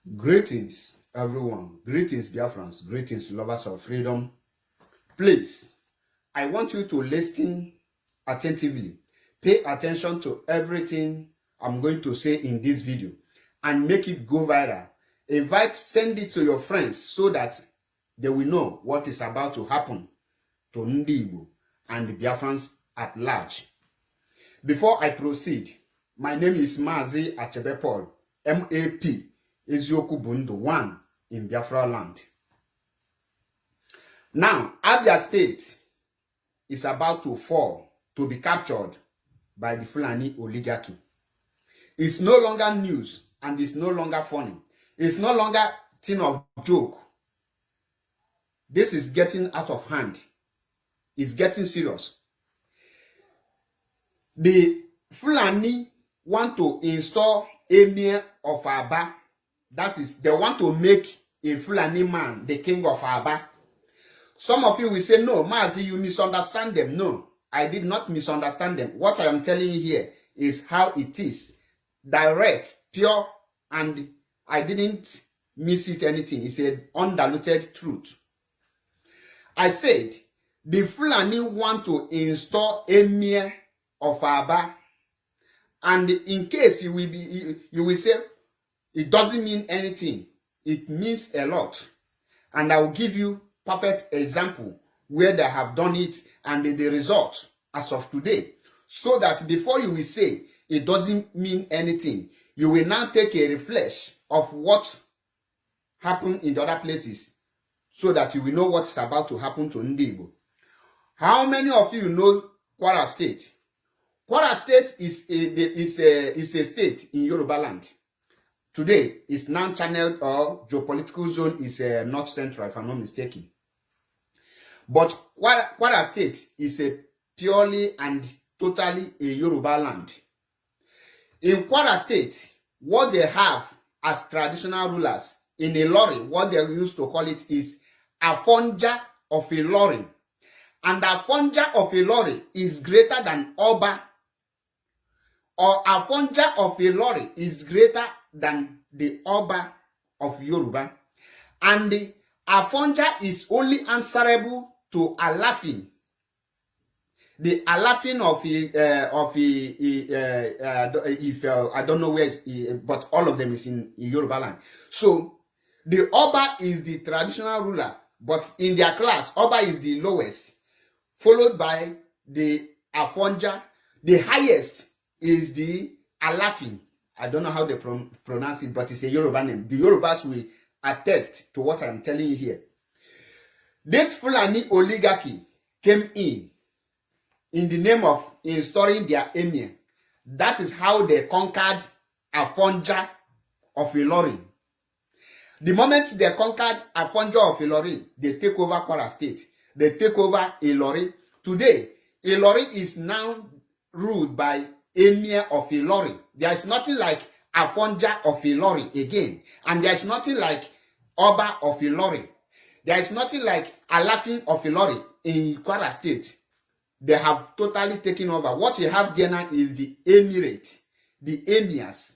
Greetings, everyone. Greetings, Biafrans. Greetings, lovers of freedom. Please, I want you to listen attentively. Pay attention to everything I'm going to say in this video and make it go viral. Send it to your friends so that they will know what is about to happen to Ndi Igbo and the Biafrans at large. Before I proceed, my name is Mazi Achebe Paul, MAP. Ezioku Bundu 1 in Biafra land. Now, Abia state is about to fall, to be captured by the Fulani oligarchy. It's no longer news and it's no longer funny. It's no longer thing of joke. This is getting out of hand. It's getting serious. The Fulani want to install Emir of Abia. That is, they want to make a Fulani man the king of Abia. Some of you will say, no, Mazi, you misunderstand them. No, I did not misunderstand them. What I am telling you here is how it is. Direct, pure, and I didn't miss it anything. It's an undiluted truth. I said, the Fulani want to install Emir of Abia. And in case you will say, it doesn't mean anything. It means a lot. And I will give you perfect example where they have done it and the result as of today. So that before you will say it doesn't mean anything, you will now take a reflection of what happened in the other places so that you will know what is about to happen to Ndi Igbo. How many of you know Kwara State? Kwara State is a state in Yoruba land. Today, its non-channeled or geopolitical zone is North Central, if I'm not mistaken. But Kwara State is a purely and totally a Yoruba land. In Kwara State, what they have as traditional rulers in a lorry, what they used to call it is Afonja of a lorry. And Afonja of a lorry is greater than Oba, or Afonja of a lorry is greater than the Oba of Yoruba. And the Afonja is only answerable to Alafin. The Alafin I don't know where, but all of them is in Yoruba land. So the Oba is the traditional ruler, but in their class, Oba is the lowest, followed by the Afonja. The highest is the Alafin. I don't know how they pronounce it, but it's a Yoruba name. The Yorubas will attest to what I'm telling you here. This Fulani oligarchy came in the name of installing their emir. That is how they conquered Afonja of Ilorin. The moment they conquered Afonja of Ilorin, they take over Kwara State. They take over Ilorin. Today, Ilorin is now ruled by Emir of Ilorin. There is nothing like Afonja of Ilorin again. And there is nothing like Oba of Ilorin. There is nothing like Alafin of Ilorin in Kwara State. They have totally taken over. What you have there now is the emirate, the emirs.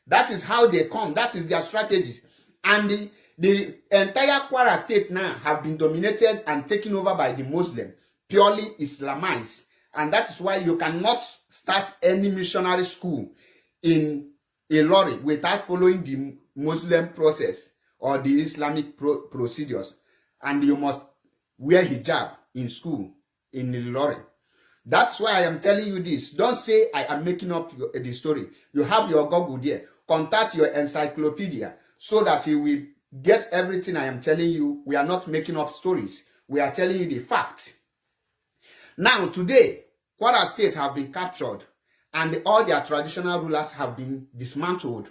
That is how they come. That is their strategy. And the entire Kwara State now have been dominated and taken over by the Muslim, purely Islamized. And that is why you cannot start any missionary school in Ilorin without following the Muslim process or the Islamic procedures. And you must wear hijab in school in Ilorin. That's why I am telling you this. Don't say I am making up the story. You have your Google there. Contact your encyclopedia so that you will get everything I am telling you. We are not making up stories. We are telling you the fact. Now, today, Kwara State have been captured and all their traditional rulers have been dismantled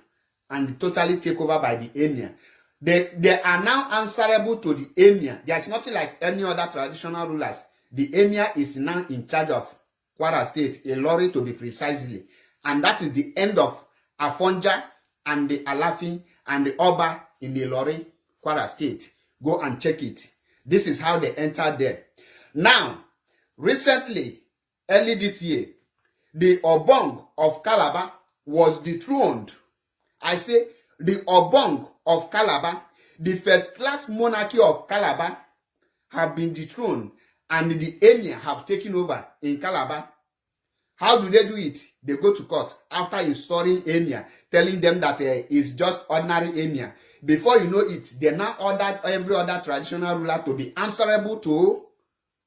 and totally taken over by the emir. They are now answerable to the emir. There is nothing like any other traditional rulers. The emir is now in charge of Kwara State, Ilorin to be precisely. And that is the end of Afonja and the Alafin and the Oba in the Ilorin, Kwara State. Go and check it. This is how they entered there. Now, recently, early this year, the Obong of Calabar was dethroned. I say the Obong of Calabar, the first-class monarchy of Calabar, have been dethroned and the emir have taken over in Calabar. How do they do it? They go to court after installing emir, telling them that it's just ordinary emir. Before you know it, they now ordered every other traditional ruler to be answerable to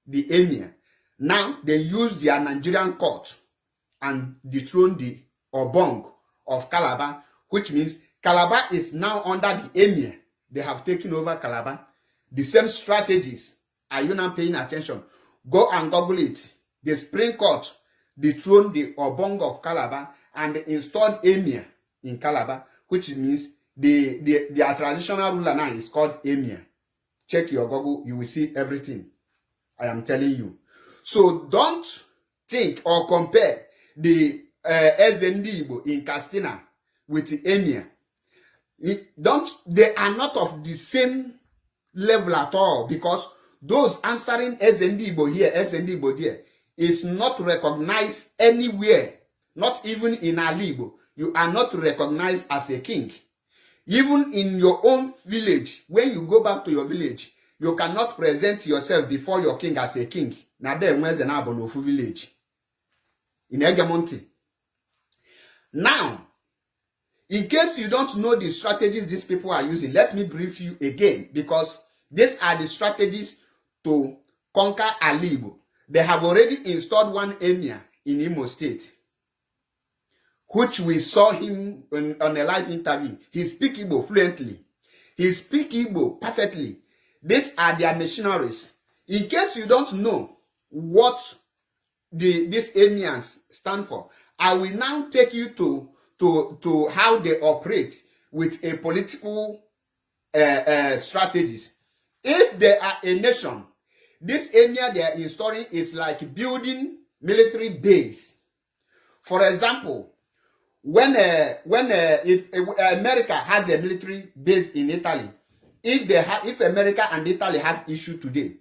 the emir. Now they use their Nigerian court and dethrone the Obong of Calabar, which means Calabar is now under the emir. They have taken over Calabar. The same strategies. Are you now paying attention? Go and Google it. The Supreme Court dethroned the Obong of Calabar and installed emir in Calabar, which means their traditional ruler now is called emir. Check your Google, you will see everything I am telling you. So don't think or compare the Ezendibo in Castina with the emir. They are not of the same level at all, because those answering Ezendibo here, Ezendibo there, is not recognized anywhere, not even in Alibo. You are not recognized as a king. Even in your own village, when you go back to your village, you cannot present yourself before your king as a king. Now there was an Abonofu village in Egemonti. Now, in case you don't know the strategies these people are using, let me brief you again, because these are the strategies to conquer Alibo. They have already installed one emir in Imo State, which we saw him on a live interview. He speaks Igbo fluently. He speaks Igbo perfectly. These are their missionaries. In case you don't know what these emirs stand for, I will now take you to how they operate with a political strategies. If they are a nation, this emir they are installing is like building military base. For example, if America has a military base in Italy, if America and Italy have issue today,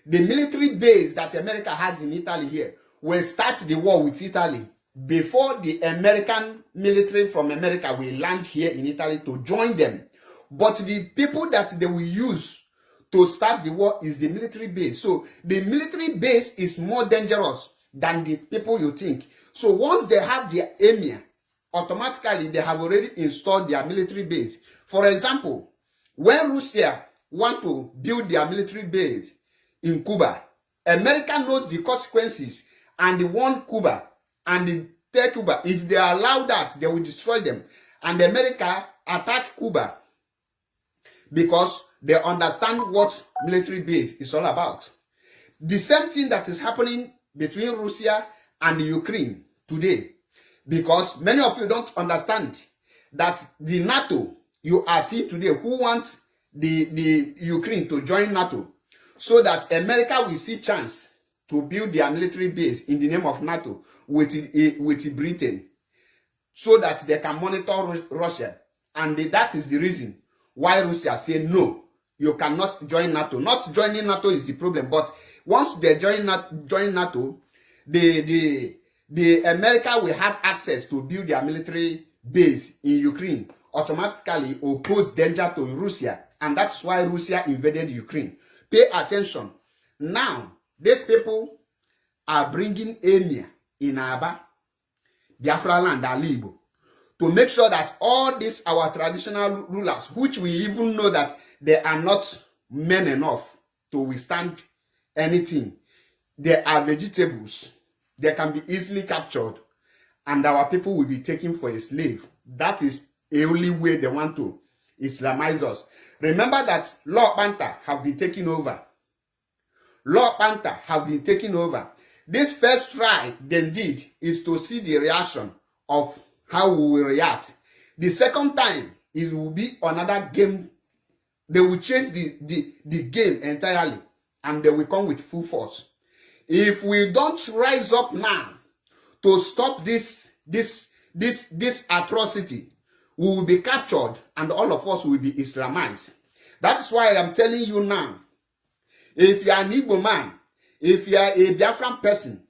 the military base that America has in Italy here will start the war with Italy before the American military from America will land here in Italy to join them. But the people that they will use to start the war is the military base. So the military base is more dangerous than the people you think. So once they have their emir, automatically they have already installed their military base. For example, when Russia want to build their military base in Cuba, America knows the consequences and they want Cuba and they take Cuba. If they allow that, they will destroy them. And America attack Cuba because they understand what military base is all about. The same thing that is happening between Russia and Ukraine today, because many of you don't understand that the NATO you are seeing today, who wants the Ukraine to join NATO, so that America will see chance to build their military base in the name of NATO with Britain, so that they can monitor Russia. And that is the reason why Russia say no, you cannot join NATO. Not joining NATO is the problem, but once they join NATO, the America will have access to build their military base in Ukraine, automatically oppose danger to Russia, and that's why Russia invaded Ukraine. Pay attention. Now, these people are bringing emir in Abia, Biafra land, Alibo, to make sure that all these our traditional rulers, which we even know that they are not men enough to withstand anything, they are vegetables. They can be easily captured, and our people will be taken for a slave. That is the only way they want to Islamize us. Remember that Law Panther have been taken over. Law Panther have been taken over. This first try they did is to see the reaction of how we will react. The second time, it will be another game. They will change the game entirely, and they will come with full force. If we don't rise up now to stop this atrocity, we will be captured and all of us will be Islamized. That's why I am telling you now, if you are an Igbo man, if you are a Biafran person,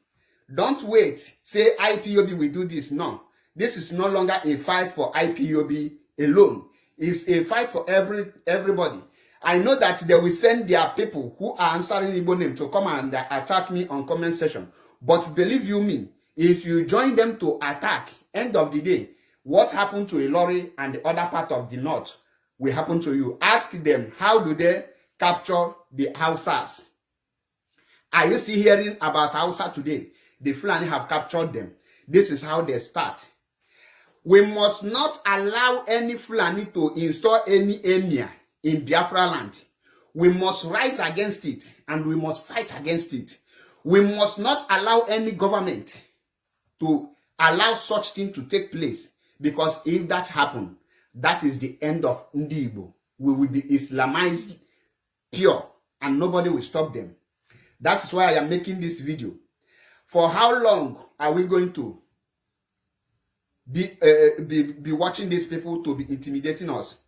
don't wait, say IPOB will do this. No, this is no longer a fight for IPOB alone. It's a fight for everybody. I know that they will send their people who are answering Igbo name to come and attack me on comment section. But believe you me, if you join them to attack, end of the day, what happened to Ilori and the other part of the north will happen to you. Ask them, how do they capture the Hausas? Are you still hearing about Hausa today? The Fulani have captured them. This is how they start. We must not allow any Fulani to install any emir in Biafra land. We must rise against it and we must fight against it. We must not allow any government to allow such thing to take place, because if that happens, that is the end of Ndi Igbo. We will be Islamized pure and nobody will stop them. That's why I am making this video. For how long are we going to be watching these people to be intimidating us?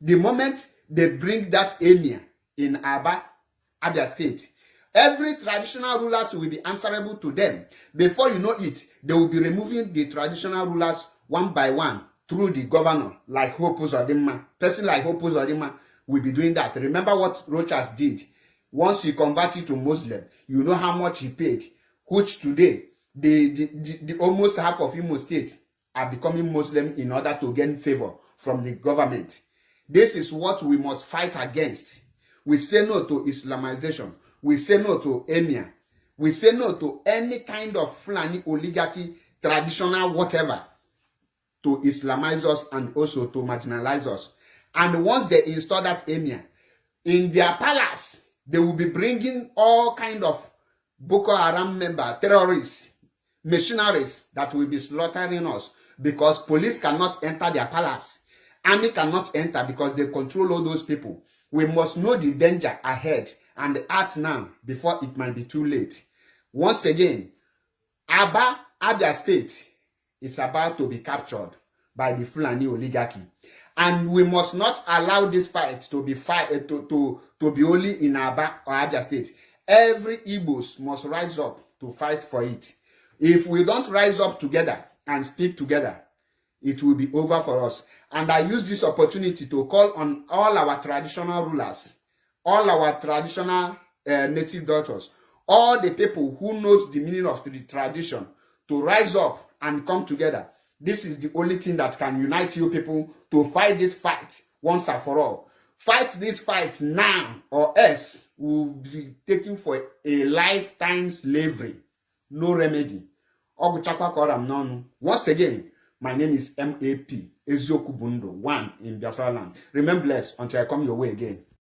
The moment they bring that emir in Abia State, every traditional rulers will be answerable to them. Before you know it, they will be removing the traditional rulers one by one through the governor, like Hope Uzodimma. Person like Hope Uzodimma will be doing that. Remember what Rochas did? Once you convert it to Muslim, you know how much he paid, which today, the almost half of Imo State are becoming Muslim in order to gain favor from the government. This is what we must fight against. We say no to Islamization. We say no to emir. We say no to any kind of Fulani oligarchy, traditional whatever, to Islamize us and also to marginalize us. And once they install that emir, in their palace, they will be bringing all kind of Boko Haram member, terrorists, mercenaries that will be slaughtering us, because police cannot enter their palace. Army cannot enter because they control all those people. We must know the danger ahead and act now before it might be too late. Once again, Abia State is about to be captured by the Fulani oligarchy. And we must not allow this fight to be only in Abia or Abia State. Every Igbos must rise up to fight for it. If we don't rise up together and speak together, it will be over for us. And I use this opportunity to call on all our traditional rulers, all our traditional native daughters, all the people who knows the meaning of the tradition, to rise up and come together. This is the only thing that can unite you people to fight this fight once and for all. Fight this fight now, or else we'll be taken for a lifetime slavery. No remedy. Once again, my name is MAP Ezioku Bundo, one in Biafra land. Remain blessed until I come your way again.